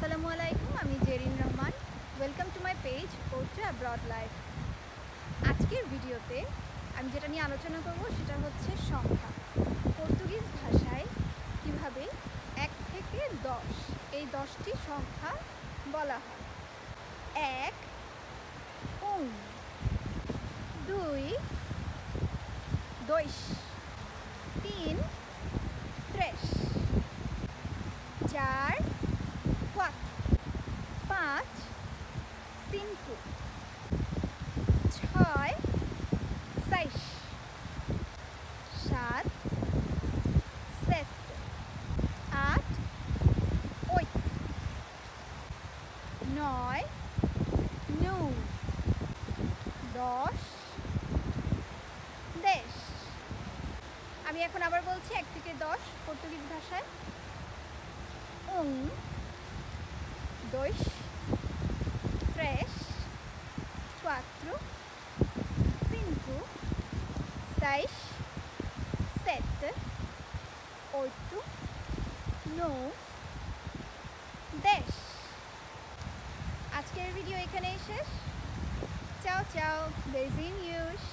আসসালামু আলাইকুম, আমি Zerin Rahman. Welcome to my page poetry abroad life. আজকের ভিডিওতে আমি যেটা নিয়ে আলোচনা করব সেটা হচ্ছে সংখ্যা। পর্তুগিজ ভাষায় কিভাবে 1 থেকে 10 এই 10টি সংখ্যা বলা হয়। 1 2 dois 3 tres 4 quatro 5 cinco 6 seis 7 sete 8 oito 9 nove 10 10। আমি এখন আবার বলছি 1 থেকে 10 পর্তুগিজ ভাষায়। 1 2 3 4 5 6 7 8 9 10। আজকের ভিডিও এখানেই শেষ। চাও চাও, বেজিং ইউস।